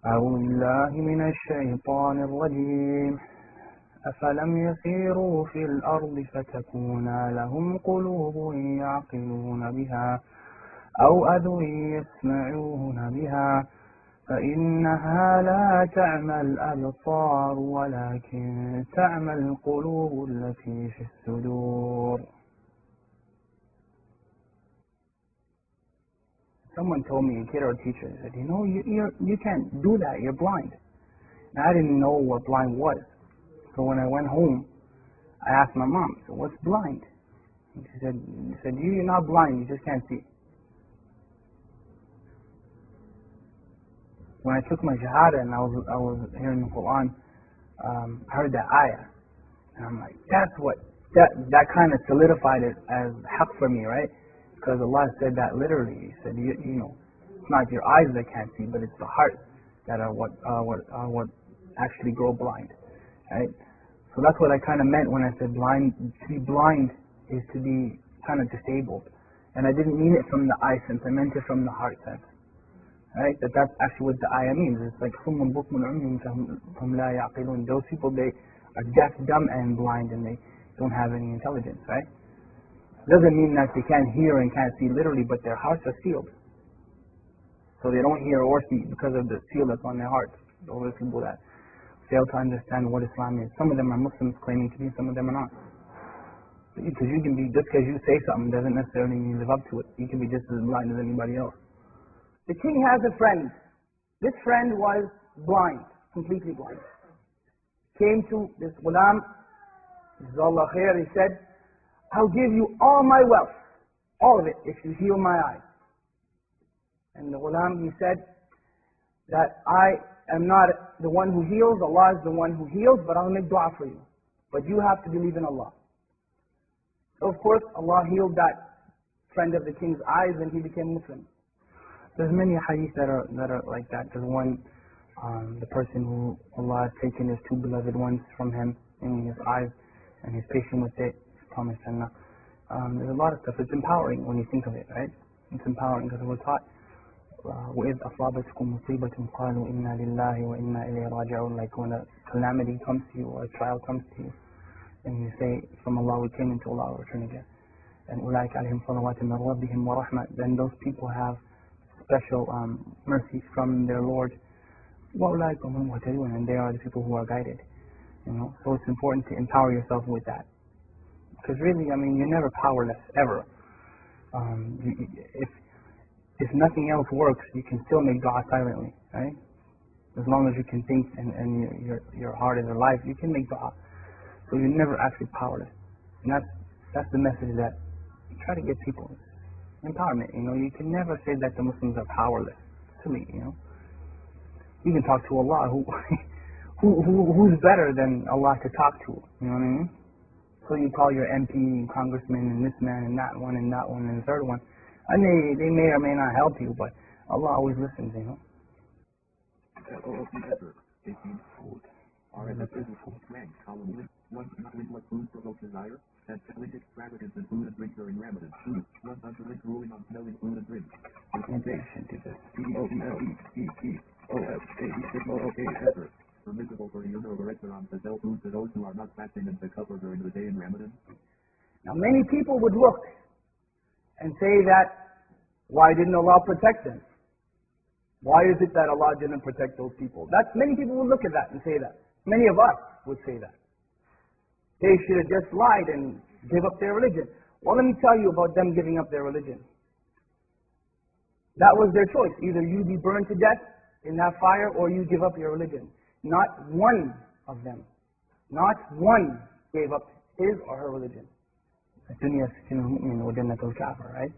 أعوذ بالله من الشيطان الرجيم أفلم يسيروا في الأرض فتكون لهم قلوب يعقلون بها أو أذن يسمعون بها فإنها لا تعمى الأبصار ولكن تعمى القلوب التي في الصدور. Someone told me, a kid or a teacher, they said, you can't do that, you're blind. And I didn't know what blind was. So when I went home, I asked my mom, so what's blind? And she said, you're not blind, you just can't see. When I took my shahada and I was hearing the Quran, I heard that ayah. And I'm like, that kind of solidified it as haqq for me, right? Because Allah said that literally. He said, it's not your eyes that can't see, but it's the heart that are what actually grow blind, right? So that's what I kind of meant when I said blind. To be blind is to be kind of disabled, and I didn't mean it from the eye sense. I meant it from the heart sense, right? That's actually what the ayah means. It's like صُمٌّ بُكْمٌ عُمْيٌ فَهُمْ لَا يَعْقِلُونَ. Those people, they are deaf, dumb, and blind, and they don't have any intelligence, right? Doesn't mean that they can't hear and can't see literally, but their hearts are sealed. So they don't hear or see because of the seal that's on their hearts. Those are people that fail to understand what Islam is. Some of them are Muslims claiming to be, some of them are not. Because you can be, just because you say something doesn't necessarily mean you live up to it. You can be just as blind as anybody else. The king has a friend. This friend was blind, completely blind. Came to this ghulam, Jazakallah khair, he said, I'll give you all my wealth, all of it, if you heal my eyes. And the ghulam, he said that I am not the one who heals, Allah is the one who heals, but I'll make dua for you. But you have to believe in Allah. So of course, Allah healed that friend of the king's eyes and he became Muslim. There's many hadith that are like that. There's one, the person who Allah has taken his two beloved ones from him in his eyes, and he's patient with it. Promise Jannah. There's a lot of stuff. It's empowering when you think of it, right? It's empowering because we're taught وَإِذْ أَصَابَتْكُمْ مُصِيبَةٌ قَالُوا إِنَّا لِلَّهِ وَإِنَّا إِلَيْهِ رَاجِعُونَ. Like when a calamity comes to you or a trial comes to you, and you say, from Allah we came, into Allah we return again. And أُولَٰئِكَ عَلَيْهِمْ صَلَوَاتٌ مِّن رَّبِّهِمْ وَرَحْمَةٌ. Then those people have special mercies from their Lord. وَأُولَٰئِكَ هُمُ الْمُهْتَدُونَ. And they are the people who are guided. So it's important to empower yourself with that. Because really, you're never powerless, ever. If nothing else works, you can still make dua silently, right? As long as you can think and your heart is alive, you can make dua. So you're never actually powerless. And that's the message that you try to get people. Empowerment, you can never say that the Muslims are powerless. Silly, You can talk to Allah, who's better than Allah to talk to, you know what I mean? So you call your MP and congressman and this man and that one and that one and the third one. And they may or may not help you, but Allah always listens, Are in the physical rank, column one not what food provokes desire, and secondly extravagance in food and drink during Ramadan. 2. One unbelief ruling on smelling food and drink. Permissible for a owner of a restaurant to sell food to those who are not fasting and to cover during the day in Ramadan. Now many people would look and say that, why didn't Allah protect them? Why is it that Allah didn't protect those people? Many people would look at that and say that. Many of us would say that. They should have just lied and give up their religion. Well, let me tell you about them giving up their religion. That was their choice. Either you be burned to death in that fire or you give up your religion. Not one of them, not one gave up his or her religion. The dunya right?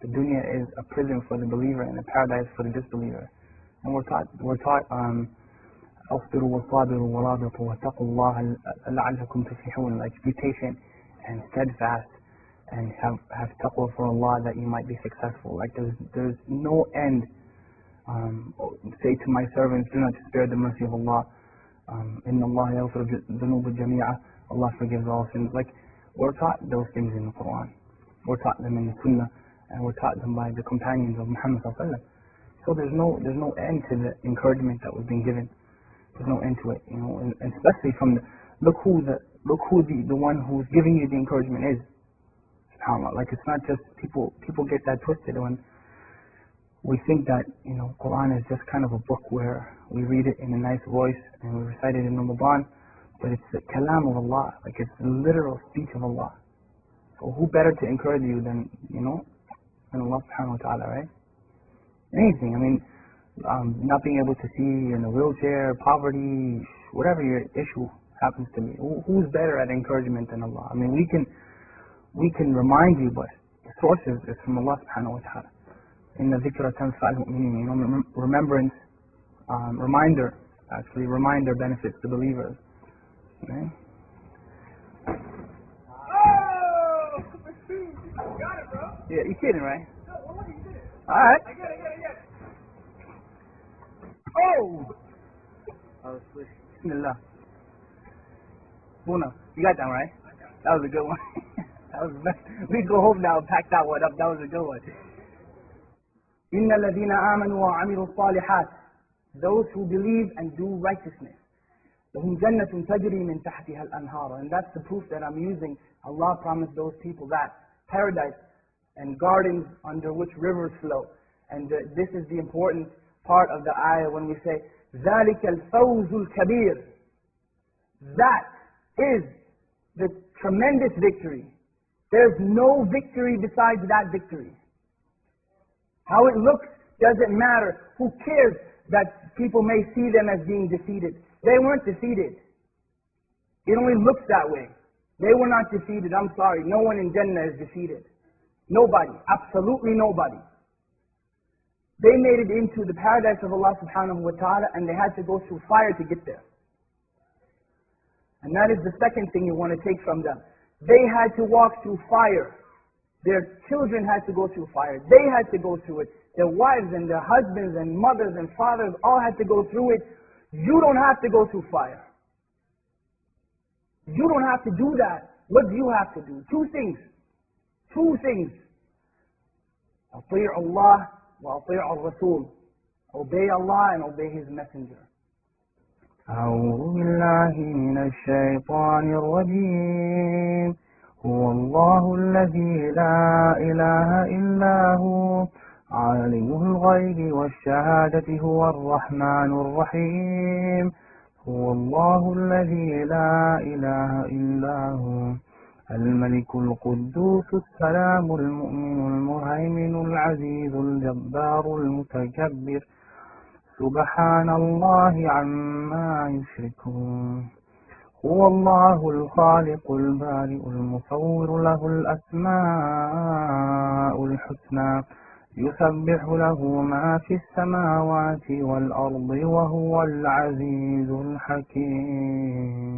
The dunya is a prison for the believer and a paradise for the disbeliever. And we're taught أَصْبِرُوا وَصَابِرُوا وَرَابِطُوا وَاتَّقُوا اللَّهَ لَعَلَّكُمْ تُفْلِحُونَ. Like be patient and steadfast and have taqwa for Allah that you might be successful. Like there's no end. Say to my servants, do not despair the mercy of Allah. إِنَّ اللَّهَ يَغْفِرُ الذُّنُوبَ جَمِيعًا. Allah forgives all sins. Like we're taught those things in the Quran. We're taught them in the Sunnah, and we're taught them by the companions of Muhammad sallallahu alaihi wasallam. So there's no end to the encouragement that we've been given. There's no end to it, you know, and especially from look who the one who's giving you the encouragement is. SubhanAllah. Like, it's not just people get that twisted when we think that, you know, Quran is just kind of a book where we read it in a nice voice and we recite it in Ramadan, but it's the kalam of Allah, like it's the literal speech of Allah. So who better to encourage you than, you know, than Allah subhanahu wa ta'ala, right? Anything, I mean, not being able to see, in a wheelchair, poverty, whatever your issue happens to be, who's better at encouragement than Allah? I mean, we can remind you, but the source is from Allah subhanahu wa ta'ala. In the dhikra tanfa'al mu'minin, you know, remembrance, reminder benefits the believers. Okay? Oh! Got it, bro. Yeah, you kidding, right? No, well, you did it. Alright. I get it. Oh! Bismillah. Buna, you got that right? That was a good one. We go home now and pack that one up. That was a good one. إِنَّ الَّذِينَ آمَنُوا وَعَمِلُوا الصَّالِحَاتِ, those who believe and do righteousness. لَهُمْ جَنَّةٌ تَجْرِي مِنْ تَحْتِهَا الْأَنْهَارُ. And that's the proof that I'm using. Allah promised those people that paradise and gardens under which rivers flow. And this is the important part of the ayah when we say ذَلِكَ الْفَوْزُ الْكَبِيرُ. That is the tremendous victory. There's no victory besides that victory. How it looks doesn't matter. Who cares that people may see them as being defeated? They weren't defeated. It only looks that way. They were not defeated. I'm sorry. No one in Jannah is defeated. Nobody. Absolutely nobody. They made it into the paradise of Allah subhanahu wa ta'ala, and they had to go through fire to get there. And that is the second thing you want to take from them. They had to walk through fire. Their children had to go through fire. They had to go through it. Their wives and their husbands and mothers and fathers all had to go through it. You don't have to go through fire. You don't have to do that. What do you have to do? Two things. Two things. أطيع الله وأطيع الرسول. Obey Allah and obey His Messenger. أعوذ بالله من الشيطان الرجيم. هو الله الذي لا إله إلا هو عالم الغيب والشهادة هو الرحمن الرحيم. هو الله الذي لا إله إلا هو الملك القدوس السلام المؤمن المهيمن العزيز الجبار المتكبر سبحان الله عما يشركون. هو الله الخالق البارئ المصور له الأسماء الحسنى يسبح له ما في السماوات والأرض وهو العزيز الحكيم.